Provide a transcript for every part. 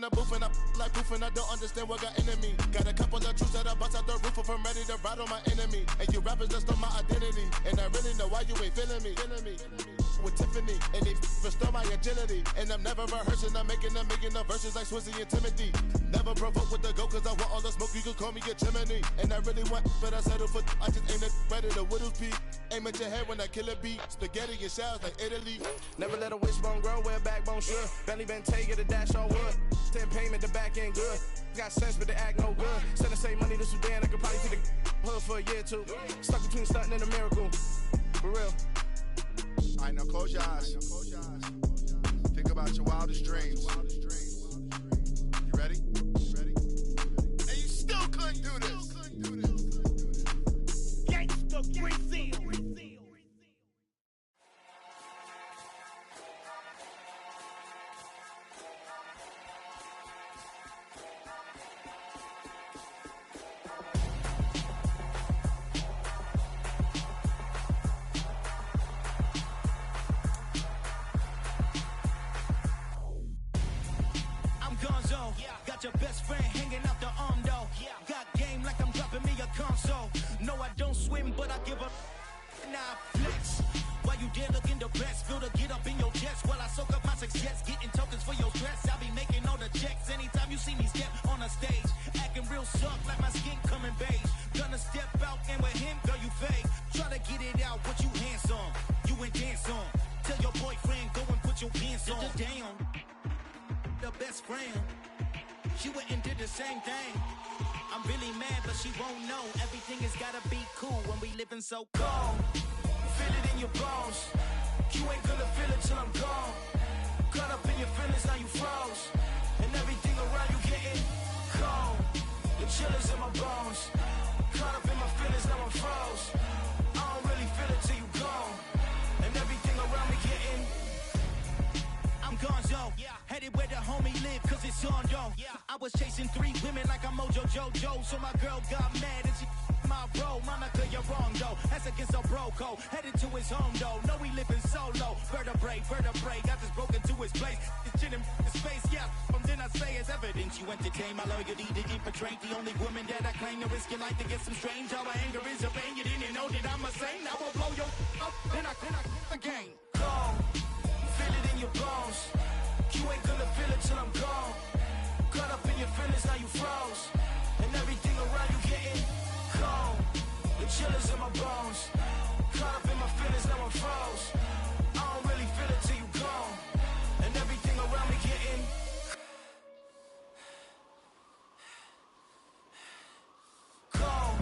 in the booth and I like proof and I don't understand what got into me. Got a couple of truths that I bust out the roof if I'm ready to ride on my enemy. And you rappers just on my identity, and I really know why you ain't feeling me. With Tiffany, and they restore my agility. And I'm never rehearsing, I'm making the verses like Swizzy and Timothy. Never provoke with the go, cause I want all the smoke, you can call me a chimney. And I really want, but I settle for, I just ain't ready to whittles peak. Aim at your head when I kill a beat. Spaghetti and shells like Italy. Never let a wishbone grow where a backbone should. Bentley Bentay, get a dash on wood. 10 payment, the back end good. Got sense, but the act no good. Send the same money to Sudan, I could probably see the hood for a year or two. Stuck between stunting and a miracle. For real. Alright, now close your eyes. Think about your wildest dreams. You ready? And you still couldn't do this. Gangsta Brazil. Got your best friend hanging out the arm though. Got game like I'm dropping me a console. No, I don't swim, but I give up. Nah, flex. While you there looking the best, feel the get up in your chest while I soak up my success, getting tokens for your stress. I be making all the checks anytime you see me step on a stage, acting real soft like my skin coming beige. Gonna step out and with him, girl, you fake. Try to get it out, what you hands on, you ain't dance on. Tell your boyfriend go and put your pants on. Damn, the best friend. She went and did the same thing. I'm really mad, but she won't know. Everything has gotta be cool when we living so cold. Feel it in your bones. You ain't gonna feel it till I'm gone. Caught up in your feelings, now you froze. And everything around you getting cold. The chill is in my bones. Caught up in my feelings, now I'm froze. I don't really feel it till you gone. And everything around me getting I'm gonzo, headed where the homie live, cause it's on though. I was chasing 3 women like I'm Mojo Jojo, so my girl got mad and she my bro. Monica, you're wrong though, that's against a bro code. Headed to his home though, know we living solo. Vertebrae, I just broke into his place. It's chin in his face, then I say it's evidence you entertain my loyalty to infiltrate. The only woman that I claim to risk your life to get some strange. How my anger is a pain, you didn't know that I'm a saint. I will blow your up, then I again. Go. Feel it in your bones. You ain't gonna feel it till I'm gone. Caught up in your feelings, now you froze. And everything around you getting cold. The chill is in my bones. Caught up in my feelings, now I'm froze. I don't really feel it till you gone. And everything around me getting cold.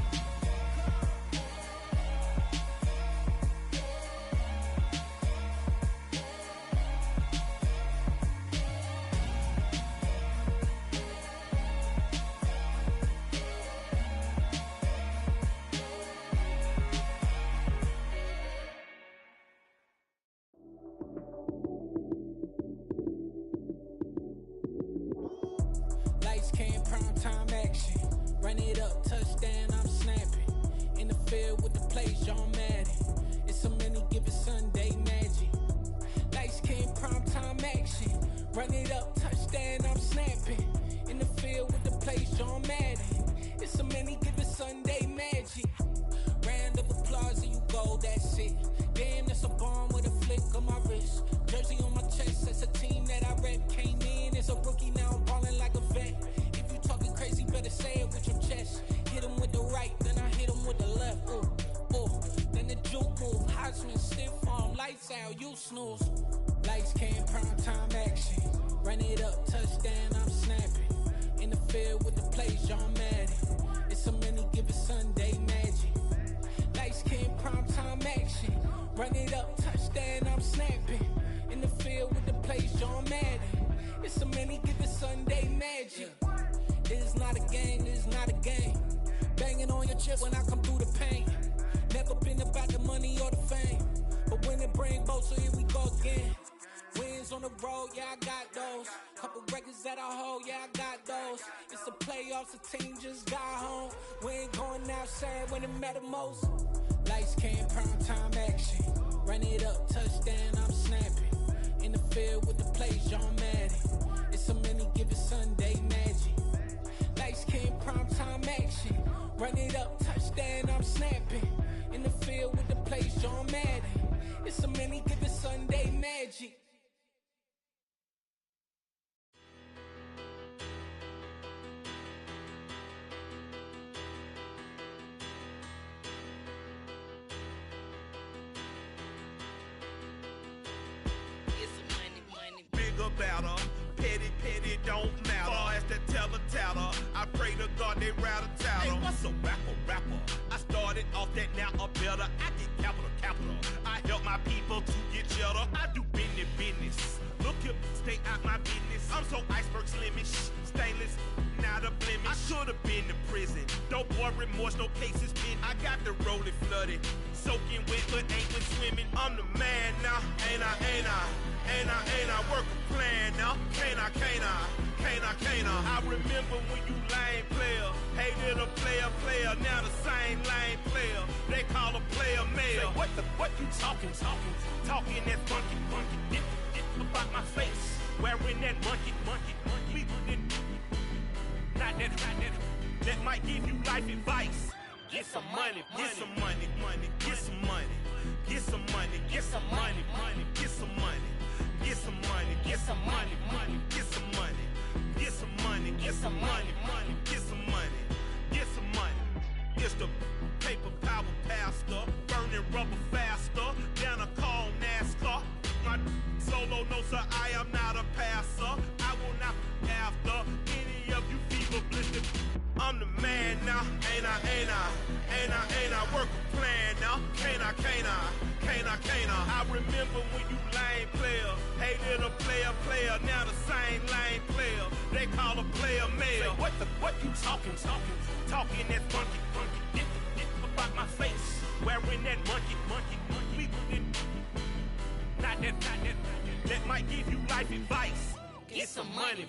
Run it up, touchdown, I'm snapping. In the field with the plays, John Madden. It's so many, give it Sunday. Run it up, touchdown, I'm snapping. In the field with the plays, John Madden. It's a many given Sunday magic. Better, petty, don't matter. Far as that teller, I pray to God they rattle tattle. Hey, what's a rapper? I started off that, now a better. I get capital. I help my people to get cheddar. I do business. Look here, stay out my business. I'm so iceberg slimish, stainless, not a blemish. I should've been to prison. No boy remorse, no cases pinned. I got the rolling flooded, soaking wet, but ain't been swimming. I'm the man now, ain't I? Work a plan now, can't I? I remember when you lame player, hated a player, now the same lame player. They call a player mayor. Say, what you talking that funky, dip about my face, wearing that monkey. Not that might give you life advice. Get some money. It's the paper power pastor, burning rubber faster, down a call NASCAR. My solo, no sir, I am not a passer. I will not after any of you fever blistered. I'm the man now, ain't I? Work a plan now, can't I? I remember when you lame player, hated a player, now the same lame player. They call a player mayor. Say, what you talking that funky, dip about my face, wearing that monkey. Not that might give you life advice. Get some money.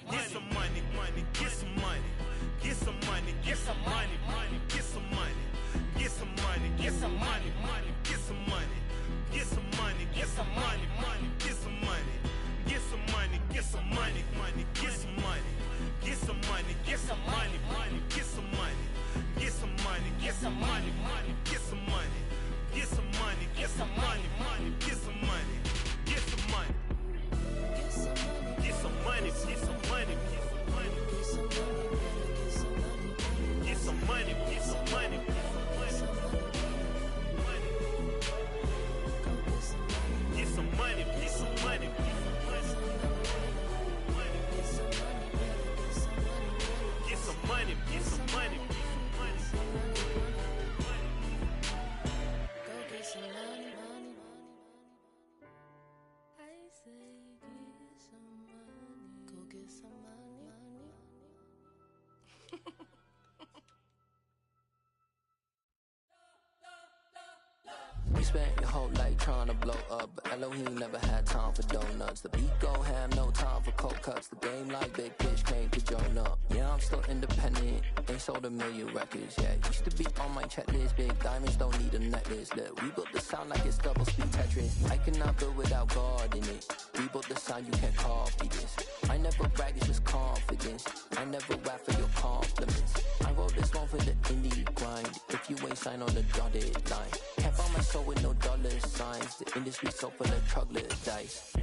You spent your whole life trying to blow up, but Elohim never had time for donuts. The beat go ham, no time for cold cuts. The game like big bitch came to join up. Yeah, I'm still independent, ain't sold a million records yet. Used to be on my checklist, big diamonds don't need a necklace. Look, we built the sound like it's double speed Tetris. I cannot build without God in it. We built the sound, you can't copy this. I never brag, it's just confidence. I never rap for your compliments. I wrote this one for the indie grind. If you ain't signed on the dotted line, can't find my soul with no dollar signs. The industry so full of troglodytes.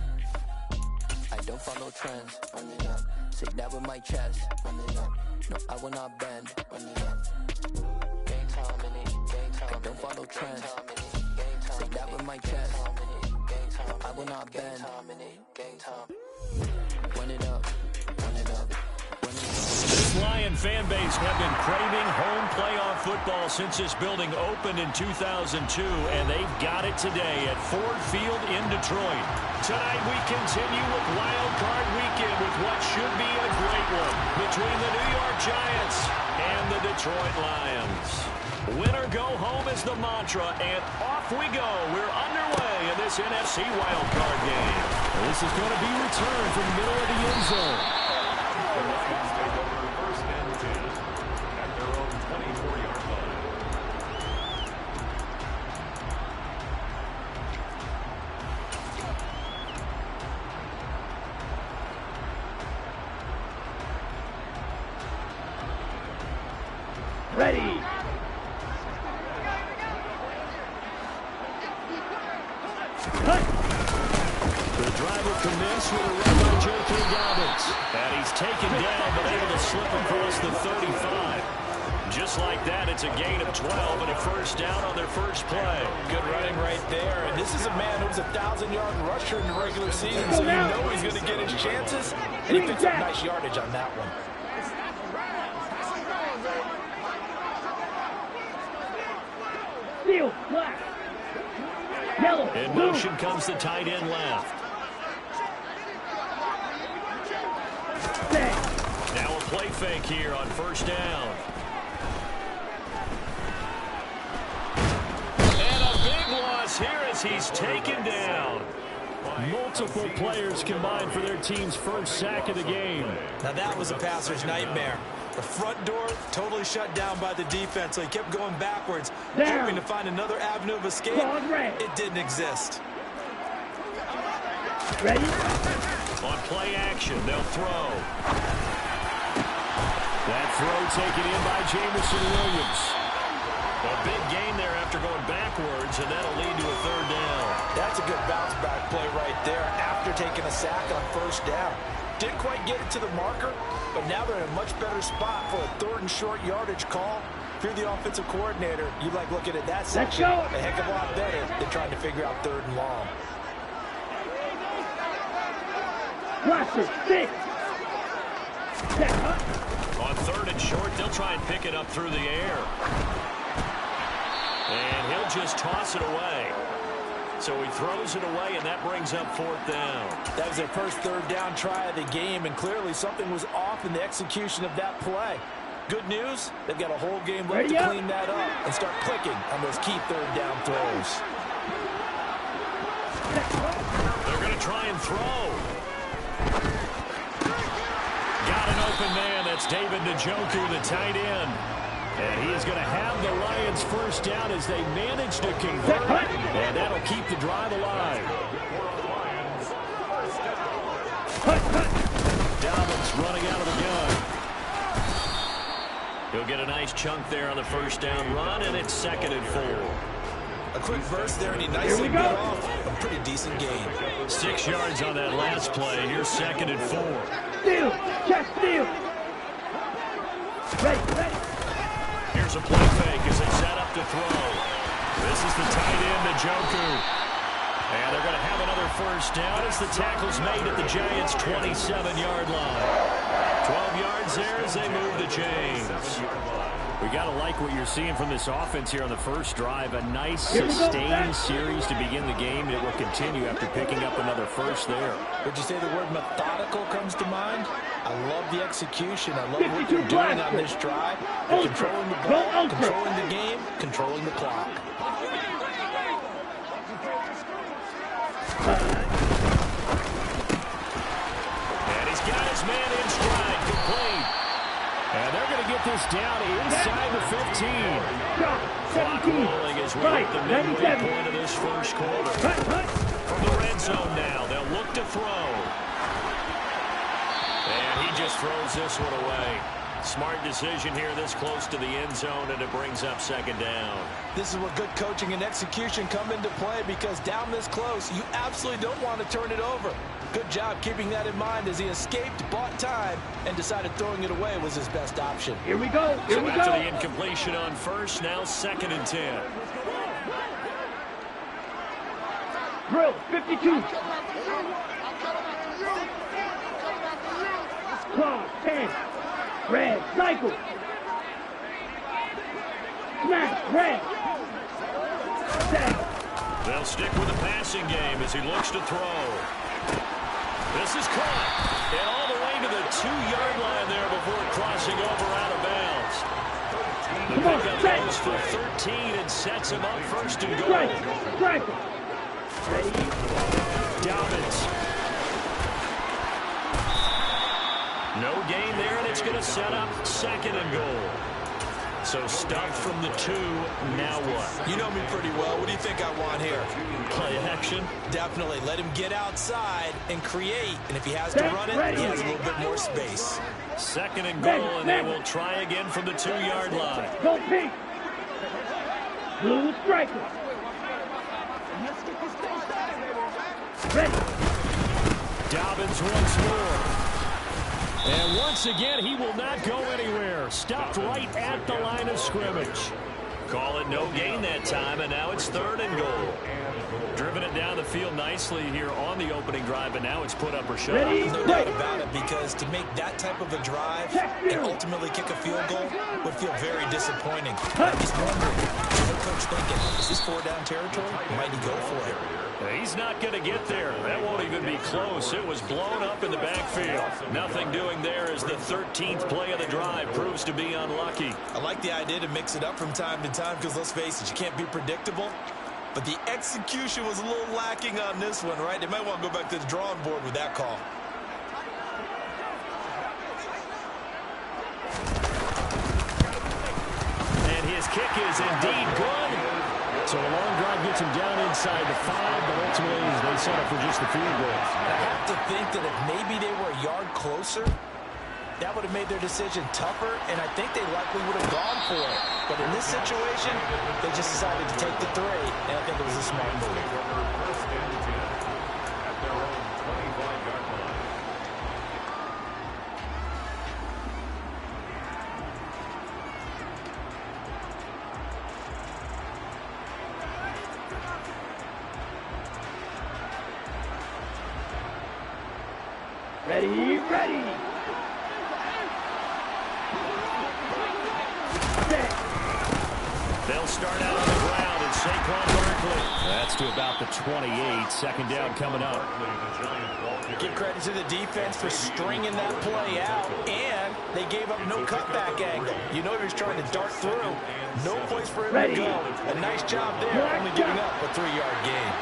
I don't follow trends. Run it up. Say that with my chest. Run it up. No, I will not bend. Run it up. Gang time in it. Gang time. I don't follow trends. Say that with my chest. I will not bend. Gang time. Run it up. Run it up. This Lion fan base have been craving home playoff football since this building opened in 2002, and they've got it today at Ford Field in Detroit. Tonight we continue with Wild Card Weekend with what should be a great one between the New York Giants and the Detroit Lions. Win or go home is the mantra, and off we go. We're underway in this NFC Wild Card game. This is going to be returned from the middle of the end zone. The Lions take over first and 10 at their own 24-yard line. Ready. from this with a run by J.K. Dobbins. And he's taken down, but able to slip across the 35. Just like that, it's a gain of 12 and a first down on their first play. Good running right there. And this is a man who's a 1,000-yard rusher in the regular season, so you know he's going to get his chances. And he picks up nice yardage on that one. Steel, black, yellow, in motion comes the tight end left. Now a play fake here on first down. And a big loss here as he's taken down. Multiple players combined for their team's first sack of the game. Now that was a passer's nightmare. The front door totally shut down by the defense, so he kept going backwards, hoping to find another avenue of escape. It didn't exist. Ready? On play action, they'll throw. That throw taken in by Jamison Williams. A big gain there after going backwards, and that'll lead to a third down. That's a good bounce-back play right there after taking a sack on first down. Didn't quite get it to the marker, but now they're in a much better spot for a third and short yardage call. If you're the offensive coordinator, you like looking at that section a heck of a lot better than trying to figure out third and long. Watch it, stick. On third and short, they'll try and pick it up through the air. And he'll just toss it away. So he throws it away, and that brings up fourth down. That was their first third down try of the game, and clearly something was off in the execution of that play. Good news, they've got a whole game left to clean that up and start clicking on those key third down throws. They're going to try and throw. Got an open man. That's David Njoku, the tight end. And he is going to have the Lions first down as they manage to convert. And that'll keep the drive alive. Dobbins running out of the gun. He'll get a nice chunk there on the first down run, and it's 2nd and 4. A quick burst there, and he nicely got off a pretty decent gain. 6 yards on that last play. Here's 2nd and 4. Steal, check, steal. Ready. Here's a play fake as they set up to throw. This is the tight end, Njoku. And they're going to have another first down as the tackle's made at the Giants' 27-yard line. 12 yards there as they move the chains. We got to like what you're seeing from this offense here on the first drive. A nice, sustained series to begin the game. It will continue after picking up another first there. Would you say the word methodical comes to mind? I love the execution. I love what they're doing on this drive. They're controlling the ball, controlling the game, controlling the clock. And he's got his man in stride, complete. And they're going to get this down inside the 15. Clock rolling as we hit the midway point of this first quarter. From the red zone now, they'll look to throw. And he just throws this one away. Smart decision here this close to the end zone, and it brings up 2nd down. This is where good coaching and execution come into play, because down this close, you absolutely don't want to turn it over. Good job keeping that in mind as he escaped, bought time, and decided throwing it away was his best option. Here we go. So after the incompletion on first, now 2nd and 10. Drill, 52. Claw, 10. Red, cycle. Smash, red. They'll stick with the passing game as he looks to throw. This is caught. And all the way to the 2-yard line there before crossing over out of bounds. The pickup goes for 13 and sets him up 1st and goal. Strike. Ready. Dobbins. No gain there, and it's going to set up 2nd and goal. So stuffed from the 2, now what? You know me pretty well. What do you think I want here? Play action? Definitely. Let him get outside and create. And if he has to run it, he has a little bit more space. 2nd and goal, and they will try again from the 2-yard line. Go pink. Blue striker. Ready. Dobbins once more. And once again, he will not go anywhere. Stopped right at the line of scrimmage. Call it no gain that time, and now it's 3rd and goal. Driven it down the field nicely here on the opening drive, but now it's put up or shut. No doubt about it, because to make that type of a drive and ultimately kick a field goal would feel very disappointing. I'm just wondering, what the coach thinking? Is this 4-down territory? Might he go for it? He's not going to get there. That won't even be close. It was blown up in the backfield. Nothing doing there as the 13th play of the drive proves to be unlucky. I like the idea to mix it up from time to time because, let's face it, you can't be predictable. But the execution was a little lacking on this one, right? They might want to go back to the drawing board with that call. And his kick is indeed good. So a long drive gets him down inside the 5, but ultimately they settle for just the field goal. I have to think that if maybe they were a yard closer, that would have made their decision tougher, and I think they likely would have gone for it. But in this situation, they just decided to take the 3, and I think it was a smart move. Ready, ready. They'll start out on the ground and Saquon Barkley. That's to about the 28. 2nd down coming up. Give credit to the defense for stringing that play out, and they gave up no cutback angle. You know he was trying to dart through. No place for him to go. A nice job there, only giving up a 3-yard gain.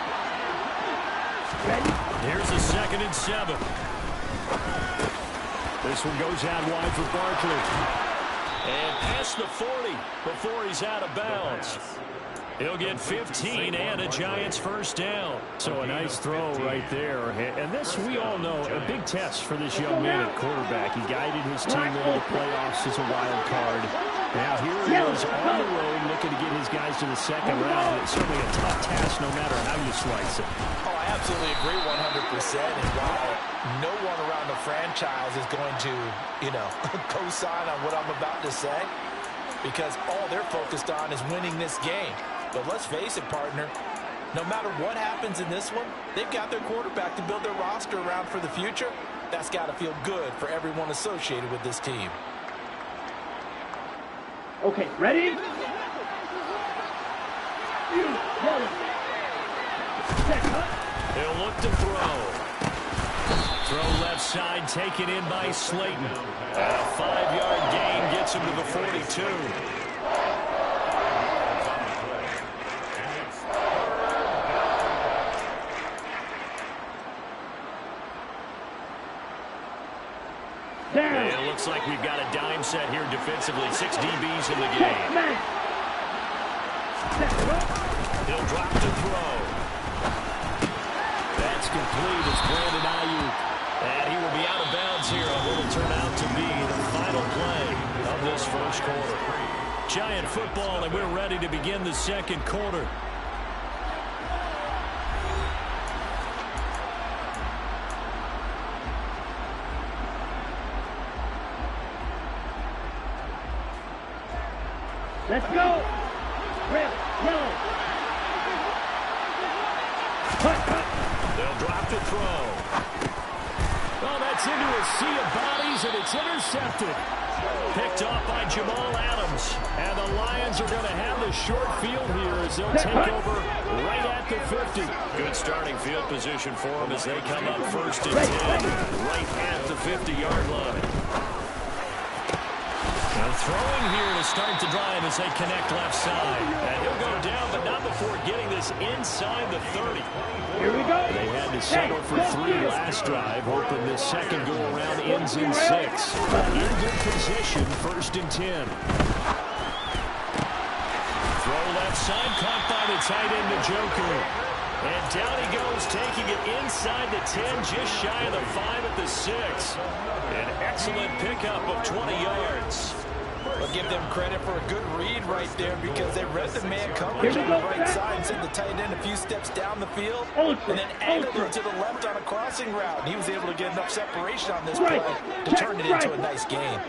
Here's a 2nd and 7. This one goes out wide for Barkley. And past the 40 before he's out of bounds. He'll get 15 and a Giants 1st down. So a nice throw right there. And this, we all know, a big test for this young man at quarterback. He guided his team into the playoffs as a wild card. Now here he is on the road looking to get his guys to the 2nd round. It's certainly a tough task no matter how you slice it. Oh, I absolutely agree 100%. And while no one around the franchise is going to, co-sign on what I'm about to say, because all they're focused on is winning this game. But let's face it, partner, no matter what happens in this one, they've got their quarterback to build their roster around for the future. That's got to feel good for everyone associated with this team. Okay, ready? He'll look to throw. Throw left side, taken in by Slayton. And a 5-yard gain gets him to the 42. It looks like we've got a dime set here defensively. 6 DBs in the game. He'll drop to throw. That's complete. It's Brandon Ayuk. And he will be out of bounds here on what will turn out to be the final play of this 1st quarter. Giant football, and we're ready to begin the 2nd quarter. Let's go. Red, yellow. They'll drop to throw. Well, that's into a sea of bodies, and it's intercepted. Picked off by Jamal Adams. And the Lions are going to have the short field here as they'll take over right at the 50. Good starting field position for them as they come up 1st and 10, right at the 50-yard line. Throwing here to start the drive as they connect left side. And he'll go down, but not before getting this inside the 30. Here we go. They had to settle for 3 last drive, hoping this 2nd go-around ends in 6. In good position, 1st and 10. Throw left side, caught by the tight end Njoku. And down he goes, taking it inside the 10, just shy of the 5 at the 6. An excellent pickup of 20 yards. I'll give them credit for a good read right there because they read the man coverage on the right side and sent the tight end a few steps down the field and then angled him to the left on a crossing route. And he was able to get enough separation on this play to turn it into a nice gain.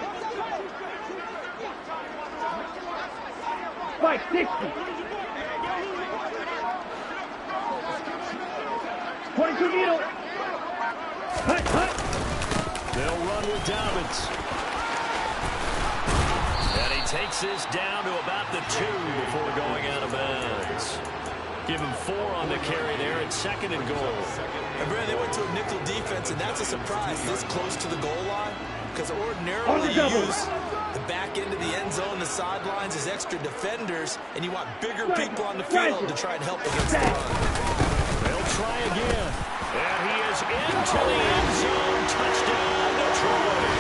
560. 22 needle. Hut. They'll run with Dobbins. And he takes this down to about the 2 before going out of bounds. Give him 4 on the carry there. It's 2nd and goal. And Brad, they went to a nickel defense, and that's a surprise this close to the goal line because ordinarily you use the back end of the end zone, the sidelines as extra defenders, and you want bigger people on the field to try and help against the run. They'll try again. And he is into the end zone. Touchdown, Detroit.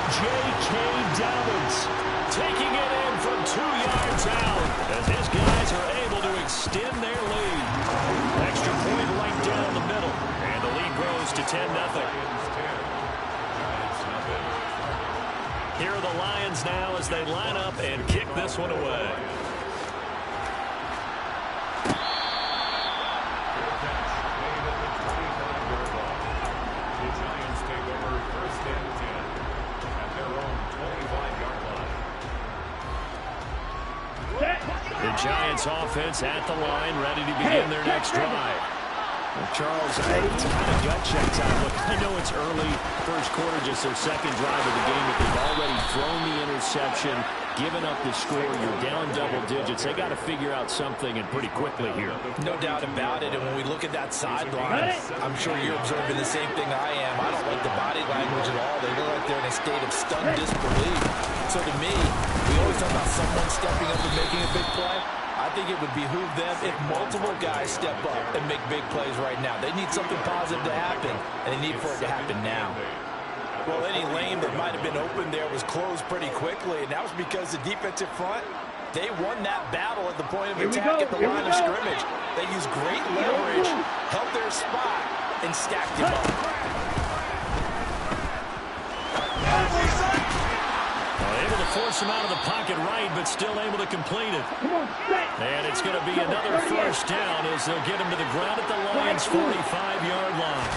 J.K. Dobbins taking it in from 2 yards out as his guys are able to extend their lead. Extra point right down the middle. And the lead grows to 10-0. Here are the Lions now as they line up and kick this one away. The Giants offense at the line, ready to begin their next drive. Well, Charles, it's kind of gut check time. Look, I know it's early, first quarter, just their second drive of the game, but they've already thrown the interception, given up the score. You're down double digits. They got to figure out something, and pretty quickly here. No doubt about it, and when we look at that sideline, I'm sure you're observing the same thing I am. I don't like the body language at all. They look like they're in a state of stunned disbelief. So to me, we always talk about someone stepping up and making a big play. I think it would behoove them if multiple guys step up and make big plays right now. They need something positive to happen, and they need for it to happen now. Well, any lane that might have been open there was closed pretty quickly, and that was because the defensive front, they won that battle at the point of attack at the line of scrimmage. They used great leverage, held their spot, and stacked him up. Able to force him out of the pocket right, but still able to complete it. And it's going to be another first down as they'll get him to the ground at the Lions' 45-yard line.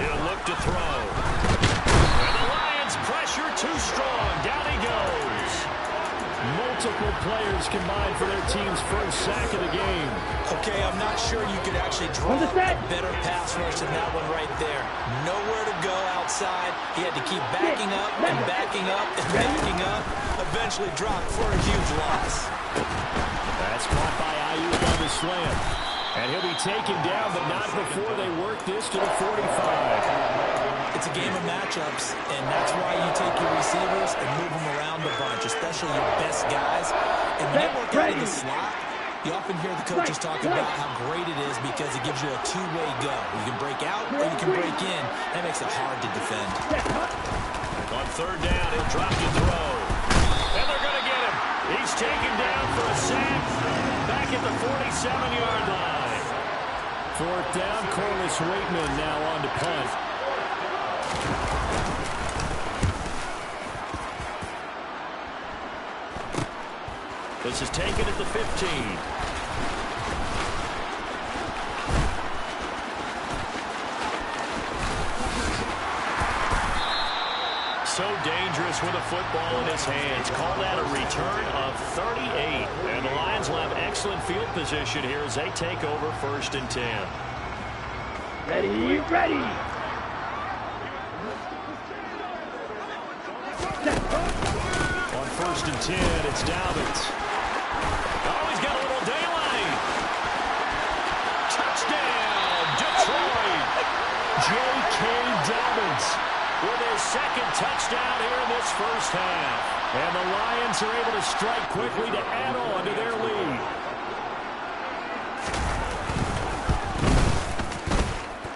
He'll look to throw. And the Lions pressure too strong. Down he goes. Multiple players combined for their team's first sack of the game. Okay, I'm not sure you could actually draw a better pass rush than that one right there. Nowhere to go outside. He had to keep backing up and backing up and backing up. Eventually dropped for a huge loss. That's caught by Ayuk on the slam. And he'll be taken down, but not before they work this to the 45. It's a game of matchups, and that's why you take your receivers and move them around a bunch, especially your best guys. And when they work out in the slot, you often hear the coaches talk about how great it is because it gives you a two-way go. You can break out or you can break in. That makes it hard to defend. On third down, he'll drop to throw. And they're going to get him. He's taken down for a sack back at the 47-yard line. Fourth down, Corliss Waitman now on to punt. This is taken at the 15. So dangerous with a football in his hands. Call that a return of 38. And the Lions will have excellent field position here as they take over 1st and 10. Ready. On 1st and 10, it's Dobbins. Oh, he's got a little daylight. Touchdown, Detroit. J.K. Dobbins with his second touchdown here in this first half. And the Lions are able to strike quickly to add on to their lead.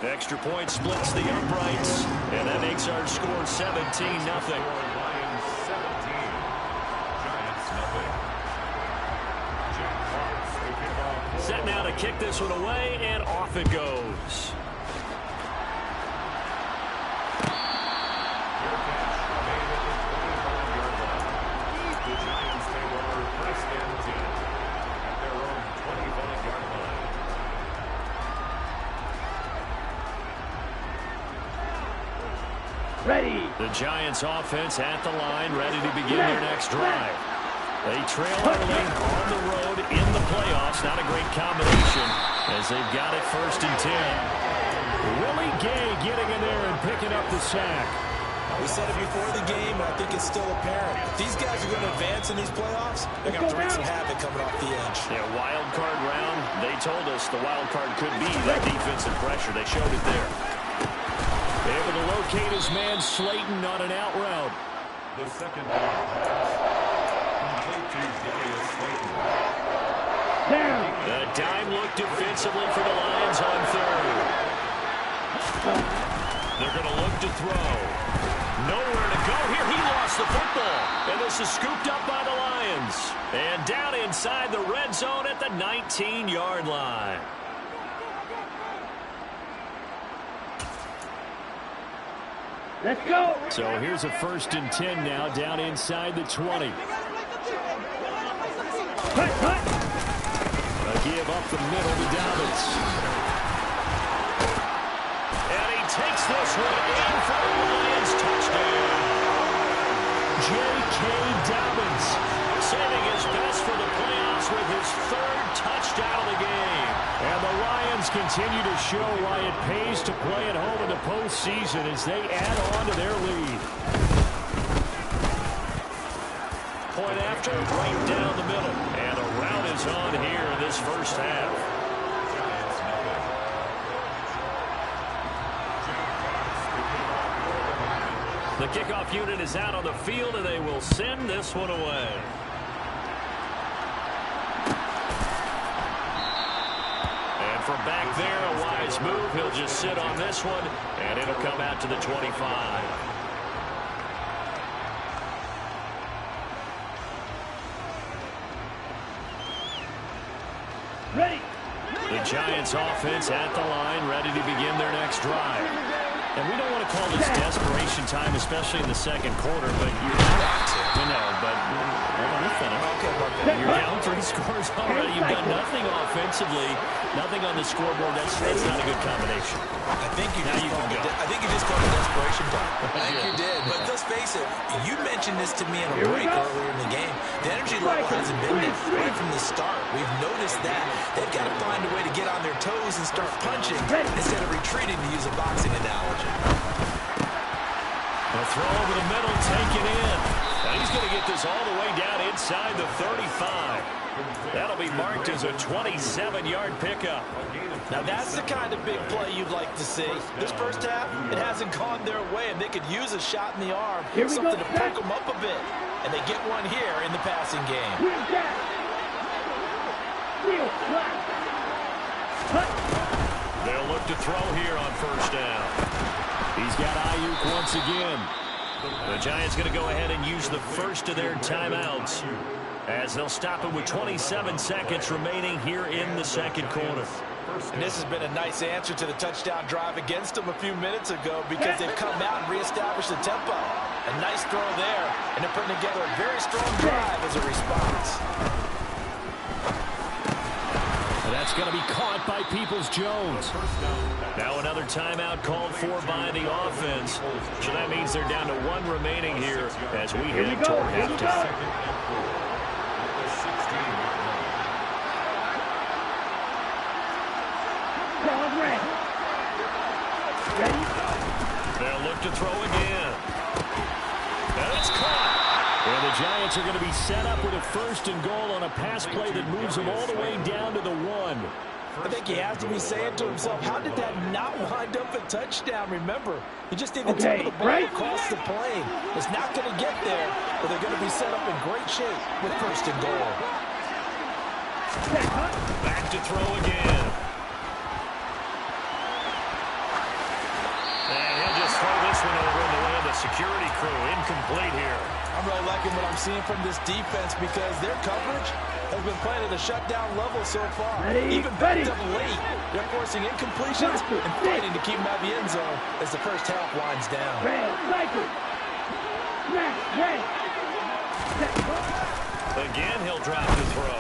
The extra point splits the uprights, and that makes our score 17-0. Set now to kick this one away, and off it goes. The Giants offense at the line, ready to begin their next drive. They trail early on the road in the playoffs. Not a great combination as they've got it 1st and 10. Willie Gay getting in there and picking up the sack. We said it before the game, and I think it's still apparent. If these guys are going to advance in these playoffs, they're going to wreak some havoc coming off the edge. Yeah, wild card round. They told us the wild card could be that defensive pressure. They showed it there. Able to locate his man Slayton on an out route. The second down pass. Complete to Darius Slayton. The dime look defensively for the Lions on 3rd. They're going to look to throw. Nowhere to go here. He lost the football. And this is scooped up by the Lions. And down inside the red zone at the 19-yard line. Let's go. So here's a 1st and 10 now down inside the 20. A give up the middle to Dobbins. And he takes this one in for the Lions touchdown. J.K. Dobbins saving his best for the playoffs with his 3rd touchdown of the game. And the Lions continue to show why it pays to play at home in the postseason as they add on to their lead. Point after, right down the middle. And a rout is on here in this 1st half. The kickoff unit is out on the field, and they will send this one away. And from back there, a wise move. He'll just sit on this one, and it'll come out to the 25. Ready. The Giants offense at the line, ready to begin their next drive. And we don't want to call this desperation time, especially in the 2nd quarter, but you're you're down 3 scores already. You've done nothing offensively, nothing on the scoreboard. That's not a good combination. I think you just called it desperation time. I think you did. But let's face it, you mentioned this to me in a break earlier in the game. The energy level hasn't been there right from the start. We've noticed that. They've got to find a way to get on their toes and start punching instead of retreating, to use a boxing analogy. A throw over the middle, taken in. Now he's going to get this all the way down inside the 35. That'll be marked as a 27-yard pickup. Now that's the kind of big play you'd like to see. This 1st half, it hasn't gone their way, and they could use a shot in the arm, something to poke them up a bit. And they get one here in the passing game. They'll look to throw here on 1st down. He's got Ayuk once again. The Giants going to go ahead and use the 1st of their timeouts as they'll stop him with 27 seconds remaining here in the 2nd quarter. And this has been a nice answer to the touchdown drive against them a few minutes ago because they've come out and reestablished the tempo. A nice throw there, and they're putting together a very strong drive as a response. And that's going to be caught by Peoples-Jones. Now another timeout called for by the offense. So that means they're down to 1 remaining here as we head toward halftime. They'll look to throw again. And it's caught. And the Giants are going to be set up with a 1st and goal on a pass play that moves them all the way down to the 1. I think he has to be saying to himself, how did that not wind up a touchdown? Remember, he just did the tip of the ball across the plane. It's not going to get there, but they're going to be set up in great shape with 1st and goal. Back to throw again. And he'll just throw this one over in the way of the security crew. Incomplete here. I'm really liking what I'm seeing from this defense because their coverage has been playing at a shutdown level so far. Even backed up late. They're forcing incompletions and fighting to keep them out of the end zone as the 1st half winds down. Again, he'll drop the throw.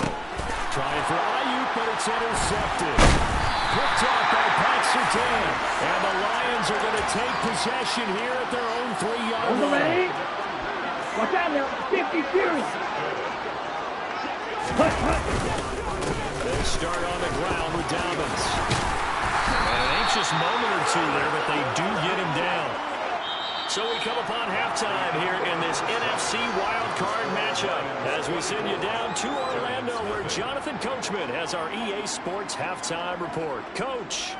Trying for Ayuk, but it's intercepted. picked off by Pat Surtain. And the Lions are going to take possession here at their own 3-yard line. Watch out now, 50 series. They start on the ground with Dobbins. And an anxious moment or two there, but they do get him down. So we come upon halftime here in this NFC wildcard matchup as we send you down to Orlando where Jonathan Coachman has our EA Sports halftime report. Coach.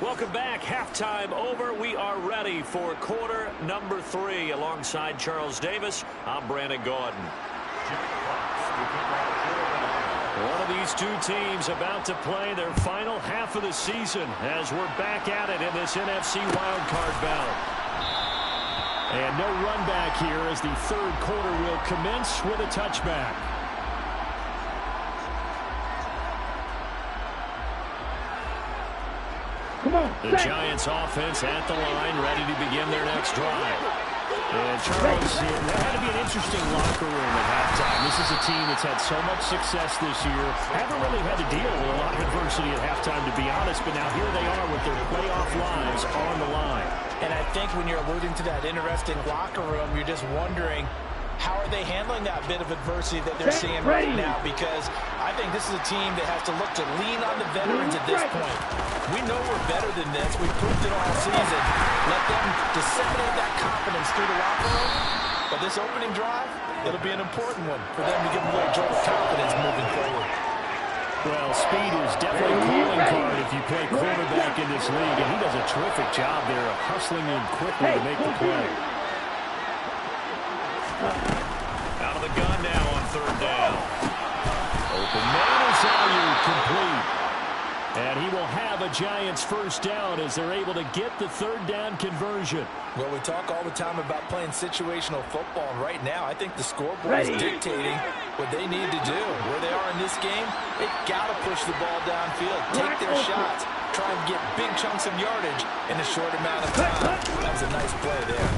Welcome back. Halftime over. We are ready for quarter number 3. Alongside Charles Davis, I'm Brandon Gordon. One of these two teams about to play their final half of the season as we're back at it in this NFC wildcard battle. And no run back here as the third quarter will commence with a touchback. The Giants offense at the line, ready to begin their next drive. And Charles, that had to be an interesting locker room at halftime. This is a team that's had so much success this year. Haven't really had to deal with a lot of adversity at halftime, to be honest, but now here they are with their playoff lives on the line. And I think when you're alluding to that interesting locker room, you're just wondering, how are they handling that bit of adversity that they're seeing right now? Because I think this is a team that has to look to lean on the veterans at this point. We know we're better than this. We've proved it all season. Let them disseminate that confidence through the locker room. But this opening drive, it'll be an important one for them to give them a little jolt of confidence moving forward. Well, speed is definitely a calling card if you play quarterback in this league, and he does a terrific job there of hustling in quickly to make the play. Out of the gun now on third down. Open man is complete. And he will have a Giants first down as they're able to get the third down conversion. Well, we talk all the time about playing situational football, and right now I think the scoreboard is dictating what they need to do. Where they are in this game, they've got to push the ball downfield, take their shots, try and get big chunks of yardage in a short amount of time. That was a nice play there.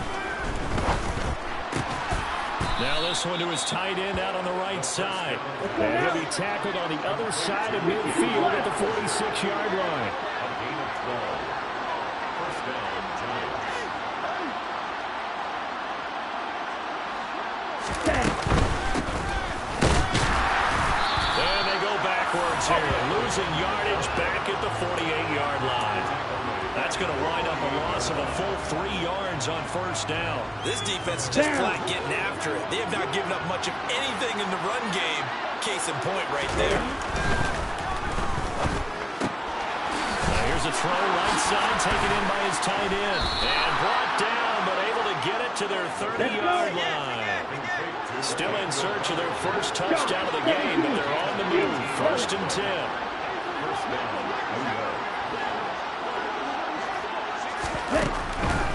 Now this one to his tight end out on the right side. And he'll be tackled on the other side of midfield at the 46-yard line. And they go backwards here, losing yardage back at the 48-yard line. That's going to wind up a loss of a full 3 yards on first down. This defense is just flat getting after it. They have not given up much of anything in the run game. Case in point right there. Now here's a throw right side, taken in by his tight end. And brought down, but able to get it to their 30-yard line. Still in search of their first touchdown of the game, but they're on the move. 1st and 10.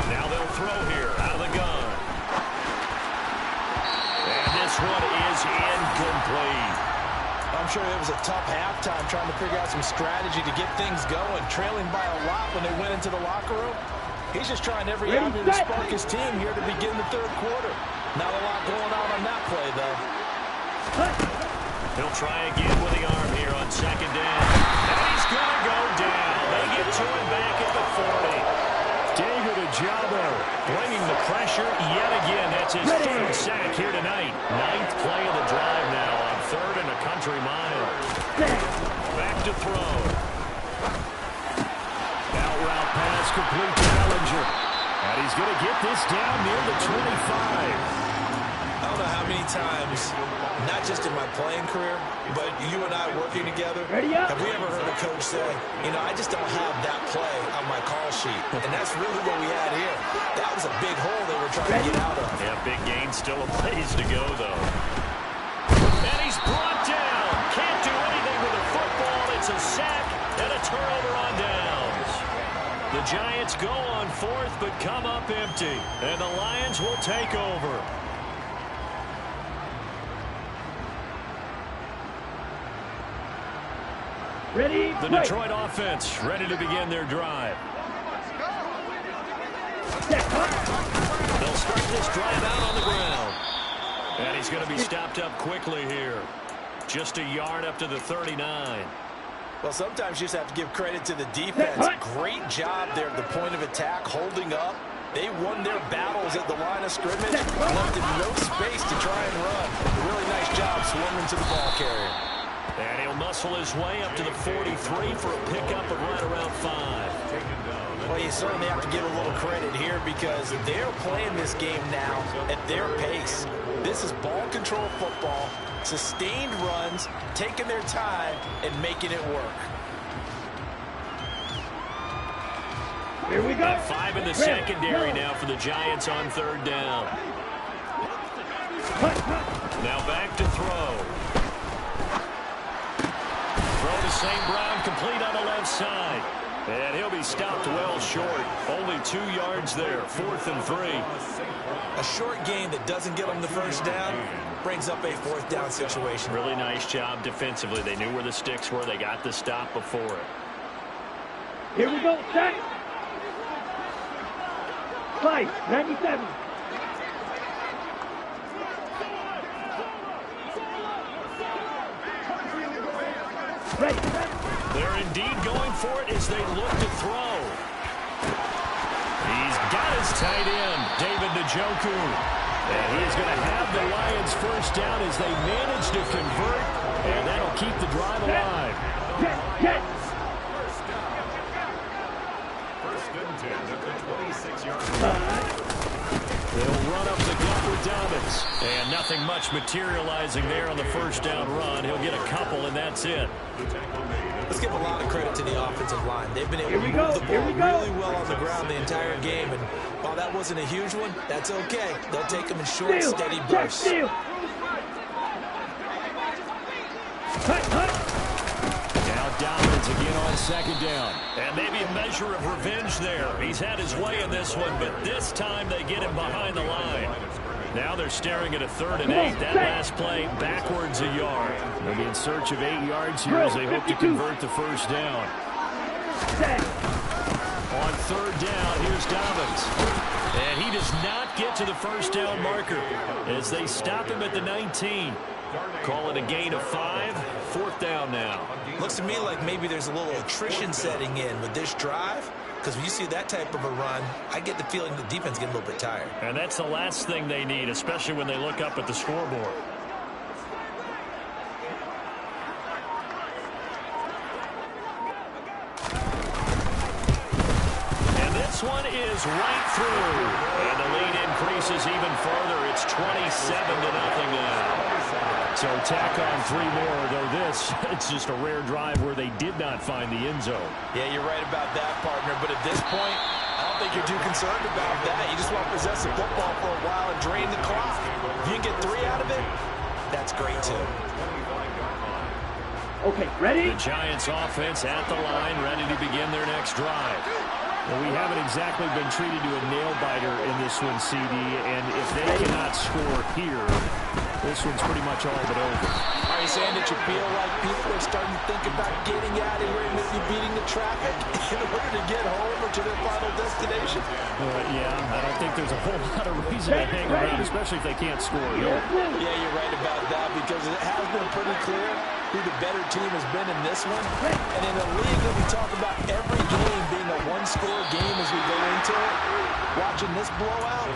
Now they'll throw here out of the gun. And this one is incomplete. I'm sure it was a tough halftime trying to figure out some strategy to get things going, trailing by a lot when they went into the locker room. He's just trying every avenue to spark his team here to begin the third quarter. Not a lot going on that play, though. He'll try again with the arm here on second down. And he's going to go down. They get to him back at the 40. David Ojabo bringing the pressure yet again. That's his third sack here tonight. 9th play of the drive now on 3rd and a country mile. Back to throw. Out route pass complete to Bellinger. And he's going to get this down near the 25. I don't know how many times, not just in my playing career, but you and I working together, have we ever heard a coach say, you know, I just don't have that play on my call sheet. And that's really what we had here. That was a big hole they were trying to get out of. Yeah, big gain, still a ways to go, though. And he's brought down. Can't do anything with the football. It's a sack and a turnover on downs. The Giants go on 4th, but come up empty. And the Lions will take over. Ready? The Detroit offense ready to begin their drive. They'll start this drive out on the ground. And he's going to be stopped up quickly here. Just a yard up to the 39. Well, sometimes you just have to give credit to the defense. Great job there at the point of attack, holding up. They won their battles at the line of scrimmage, left him no space to try and run. A really nice job swarming to the ball carrier. And he'll muscle his way up to the 43 for a pickup of right around 5. Well, you certainly have to give a little credit here because they're playing this game now at their pace. This is ball control football, sustained runs, taking their time, and making it work. Here we go. 5 in the secondary now for the Giants on 3rd down. Now back to throw. Throw to St. Brown, complete on the left side. And he'll be stopped well short. Only 2 yards there, 4th and 3. A short gain that doesn't get them the first down brings up a 4th down situation. Really nice job defensively. They knew where the sticks were. They got the stop before it. Here we go, set. 97. Ready. They're indeed going for it as they look to throw. He's got his tight end, David Njoku. And he's going to have the Lions first down as they manage to convert, and that'll keep the drive alive. Get. First and 10 at the 26-yard line. They'll run up the gut with Dobbins. And nothing much materializing there on the first down run. He'll get a couple, and that's it. Let's give a lot of credit to the offensive line. They've been able to move the ball really well on the ground the entire game. And while that wasn't a huge one, that's okay. They'll take them in short, steady bursts. Now Dobbins again on 2nd down. And maybe a measure of revenge there. He's had his way in this one, but this time they get him behind the line. Now they're staring at a 3rd and 8. That last play backwards a yard. They'll be in search of 8 yards here as they hope to convert the first down. On 3rd down, here's Dobbins. And he does not get to the first down marker as they stop him at the 19. Call it a gain of 5. 4th down now. Looks to me like maybe there's a little attrition setting in with this drive. Because when you see that type of a run, I get the feeling the defense getting a little bit tired. And that's the last thing they need, especially when they look up at the scoreboard. And this one is right through. And the lead increases even further. It's 27-0 now. So tack on 3 more, though it's just a rare drive where they did not find the end zone. Yeah, you're right about that, partner. But at this point, I don't think you're too concerned about that. You just want to possess the football for a while and drain the clock. If you can get 3 out of it, that's great, too. Okay, ready? The Giants offense at the line, ready to begin their next drive. Well, we haven't exactly been treated to a nail-biter in this one, CD, and if they cannot score here, this one's pretty much all but over. Are you saying that you feel like people are starting to think about getting out of here and maybe beating the traffic in order to get home or to their final destination? Yeah, I don't think there's a whole lot of reason to hang around, especially if they can't score. Yeah, you're right about that because it has been pretty clear who the better team has been in this one. And in a league that we talk about every game being a one-score game as we go into it, watching this blowout,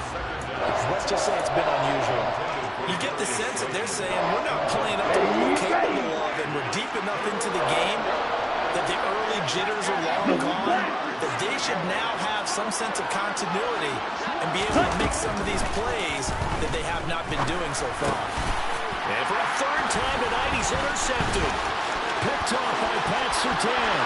let's just say it's been unusual. You get the sense that they're saying we're not playing up to what we're capable of, and we're deep enough into the game that the early jitters are long gone, that they should now have some sense of continuity and be able to make some of these plays that they have not been doing so far. And for a 3rd time tonight, he's intercepted. Picked off by Pat Surtain.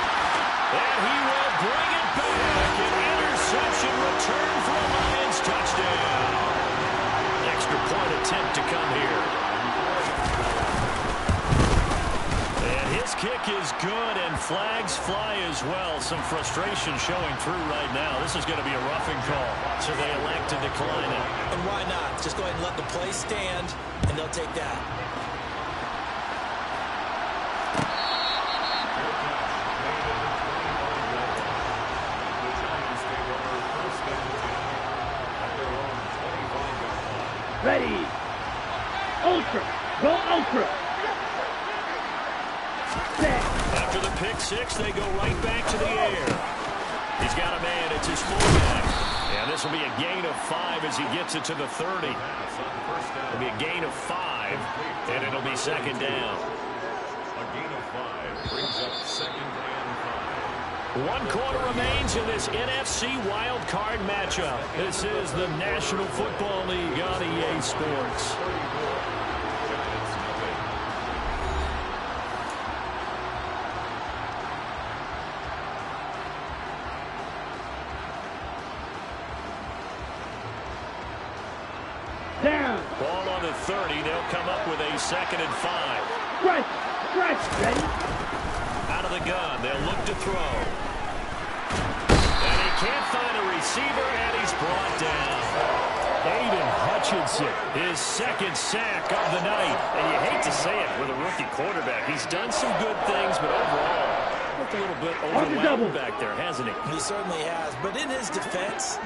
And he will bring it back. An interception return for a Lions touchdown. Extra point attempt to come here. And his kick is good, and flags fly as well. Some frustration showing through right now. This is going to be a roughing call, so they elect to decline it. And why not? Just go ahead and let the play stand, and they'll take that. Ready. Ultra. Go ultra. Set. After the pick six, they go right back to the air. He's got a man. It's his fullback. And this will be a gain of 5 as he gets it to the 30. It'll be a gain of 5, and it'll be second down. A gain of 5 brings up second and 5. 1 quarter remains in this NFC wild card matchup. This is the National Football League on EA Sports. Down. Ball on the 30. They'll come up with a second and 5. Stretch. Ready. Out of the gun. They'll look to throw. And he can't find a receiver, and he's brought down. Aiden Hutchinson, his second sack of the night. And you hate to say it with a rookie quarterback. He's done some good things, but overall, looked a little bit overwhelmed back there, hasn't he? He certainly has. But in his defense,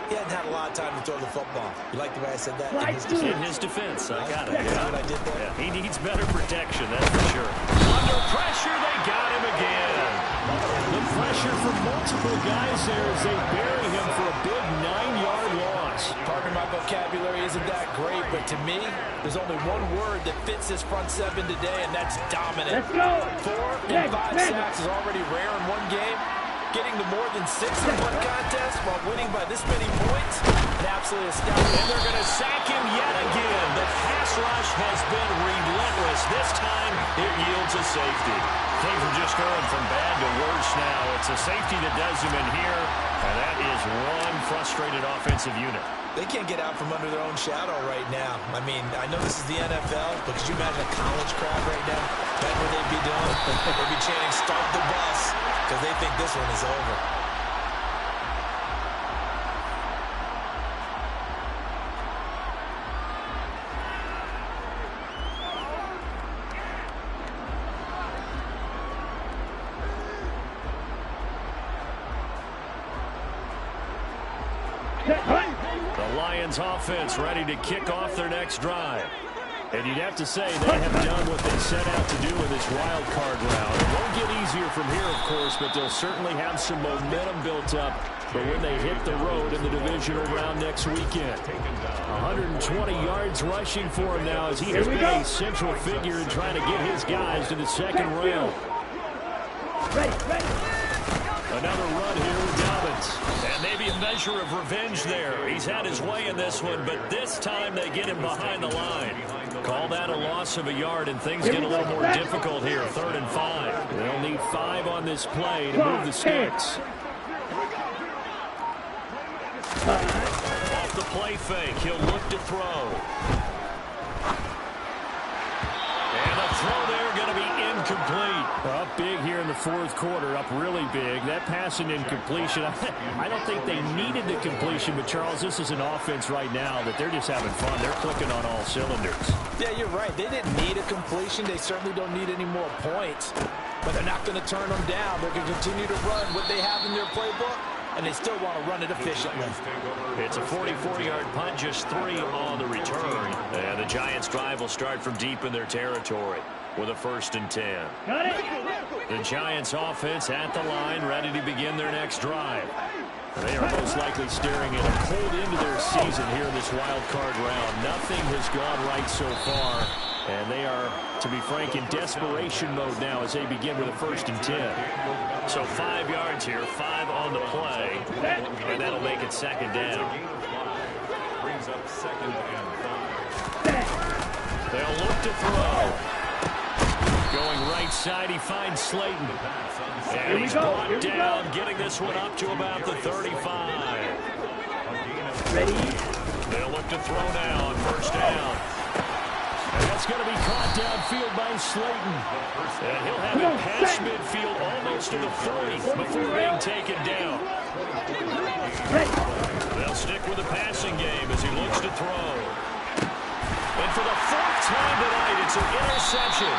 he hadn't had a lot of time to throw the football. You like the way I said that? In his defense, I got it. You know what I did there? Yeah, he needs better protection, that's for sure. Under pressure, they got him again. The pressure from multiple guys there as they bury him for a big 9-yard loss. Pardon my vocabulary isn't that great, but to me, there's only one word that fits this front seven today, and that's dominant. Let's go. 4 and 5 sacks is already rare in one game. Getting to more than 6 in one contest while winning by this many points, an absolutely astounding. And they're going to sack him yet again. The pass rush has been relentless. This time, it yields a safety. Things are just going from bad to worse now. It's a safety that does him in here, and that is one frustrated offensive unit. They can't get out from under their own shadow right now. I mean, I know this is the NFL, but could you imagine a college crowd right now? That's what they'd be doing. They'd be chanting, "Start the bus," because they think this one is over. The Lions offense ready to kick off their next drive. And you'd have to say they have done what they set out to do in this wild card round. It won't get easier from here, of course, but they'll certainly have some momentum built up for when they hit the road in the divisional round next weekend. 120 yards rushing for him now as he has been a central figure in trying to get his guys to the second round. Another run here with Dobbins. And maybe a measure of revenge there. He's had his way in this one, but this time they get him behind the line. Call that a loss of a yard, and things get a little more difficult here. 3rd and 5. They'll need 5 on this play to move the sticks. Off the play fake, he'll look to throw. And the throw there going to be incomplete. Up big here in the 4th quarter, up really big. That pass and incompletion, I don't think they needed the completion, but Charles, this is an offense right now that they're just having fun. They're clicking on all cylinders. Yeah, you're right. They didn't need a completion. They certainly don't need any more points, but they're not going to turn them down. They're going to continue to run what they have in their playbook, and they still want to run it efficiently. It's a 44-yard punt, just 3 on the return. And the Giants' drive will start from deep in their territory with a 1st and 10. Got it. The Giants' offense at the line, ready to begin their next drive. They are most likely staring at a cold end to their season here in this wild card round. Nothing has gone right so far, and they are, to be frank, in desperation mode now as they begin with a 1st and 10. So 5 yards here, 5 on the play, and that'll make it second down. Brings up 2nd and 5. They'll look to throw. Going right side, he finds Slayton. And he's brought down, getting this one up to about the 35. Ready. They'll look to throw now on 1st down. And that's going to be caught downfield by Slayton. And he'll have it past midfield almost to the 40 before being taken down. They'll stick with the passing game as he looks to throw. And for the 4th time tonight, it's an interception.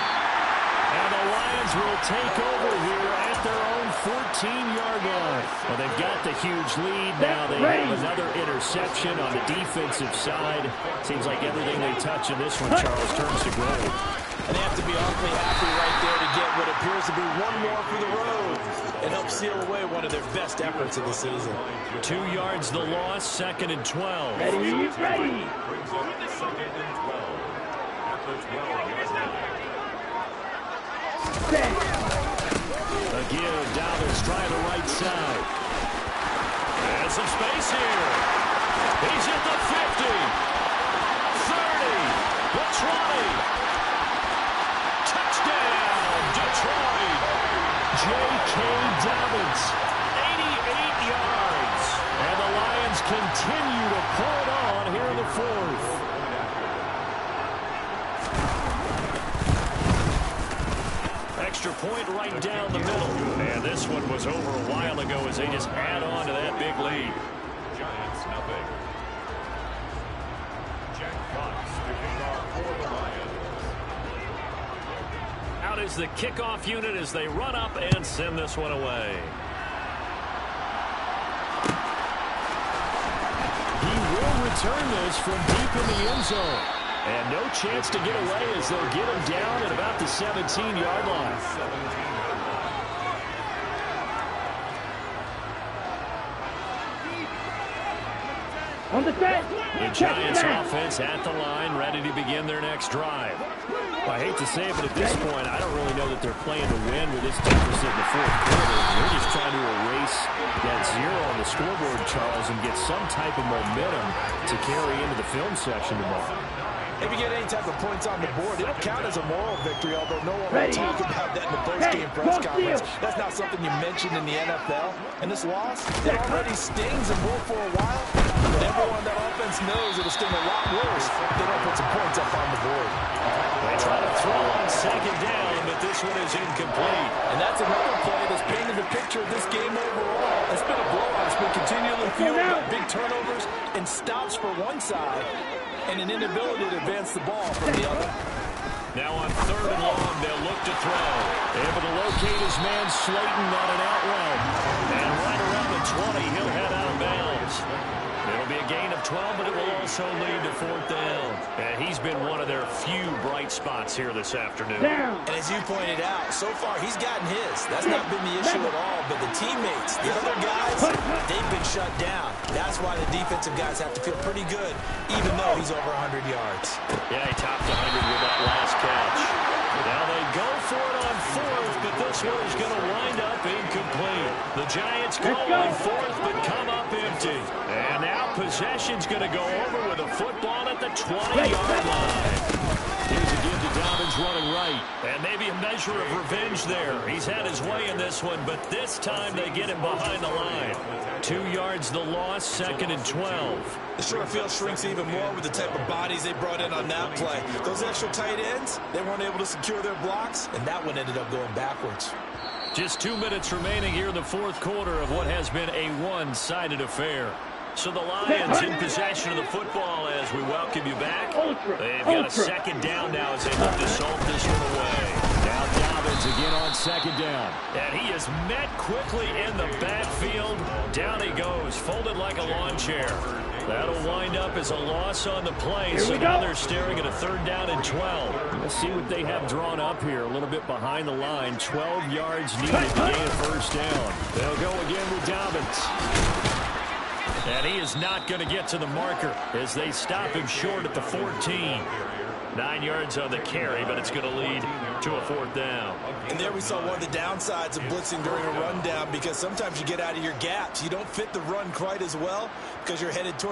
And the Lions will take over here at at their own 14-yard line. Well, they've got the huge lead. Now they have another interception on the defensive side. Seems like everything they touch in this one, Charles, turns to gold. And they have to be awfully happy right there to get what appears to be one more for the road and help seal away one of their best efforts of the season. 2 yards the loss, 2nd and 12. Ready, ready. Second and 12. At the 12-yard line. Again, Dobbins trying the right side. And some space here. He's at the 50. 30. The 20. Touchdown, Detroit. J.K. Dobbins, 88 yards. And the Lions continue to pull it on here in the fourth. Extra point right down the middle. And this one was over a while ago as they just add on to that big lead. Giants nothing. Jack Fox kicking off for the Lions. Out is the kickoff unit as they run up and send this one away. He will return this from deep in the end zone. And no chance to get away as they'll get him down at about the 17-yard line. On the set. The Giants offense at the line, ready to begin their next drive. I hate to say it, but at this point, I don't really know that they're playing to win with this deficit in the fourth quarter. They're just trying to erase that zero on the scoreboard, Charles, and get some type of momentum to carry into the film section tomorrow. If you get any type of points on the board, it'll count as a moral victory, although no one will talk about that in the post-game press conference. That's not something you mentioned in the NFL. And this loss, it already stings and will for a while. But everyone on that offense knows it'll sting a lot worse if they don't put some points up on the board. They try to throw on 2nd down, but this one is incomplete. And that's another play that's painted the picture of this game overall. It's been a blowout. It's been continually fueled by big turnovers and stops for one side, and an inability to advance the ball from the other. Now on 3rd and long, they'll look to throw. Able to locate his man Slayton on an out route. And right around the 20, he'll head out of bounds. It'll be a gain of 12, but it will also lead to 4th down. And he's been one of their few bright spots here this afternoon. And as you pointed out, so far he's gotten his. That's not been the issue at all, but the teammates, the other guys, they've been shut down. That's why the defensive guys have to feel pretty good, even though he's over 100 yards. Yeah, he topped 100 with that last catch. Now they go for it on 4th, but this one is going to wind up incomplete. The Giants go on 4th, but come up empty. And now possession's going to go over with a football at the 20-yard line. Here's a give to Dobbins running right. And maybe a measure of revenge there. He's had his way in this one, but this time they get him behind the line. 2 yards the loss, 2nd and 12. The short field shrinks even more with the type of bodies they brought in on that play. Those extra tight ends, they weren't able to secure their blocks, and that one ended up going backwards. Just 2 minutes remaining here in the fourth quarter of what has been a one-sided affair. So the Lions in possession of the football as we welcome you back. They've got a 2nd down now as they look to salt this one away. Now Dobbins again on 2nd down. And he is met quickly in the backfield. Down he goes, folded like a lawn chair. That'll wind up as a loss on the play, so now they're staring at a 3rd down and 12. Let's see what they have drawn up here. A little bit behind the line. 12 yards needed to gain a 1st down. They'll go again with Dobbins. And he is not going to get to the marker as they stop him short at the 14. 9 yards on the carry, but it's going to lead to a 4th down. And there we saw one of the downsides of blitzing during a rundown, because sometimes you get out of your gaps. You don't fit the run quite as well because you're headed toward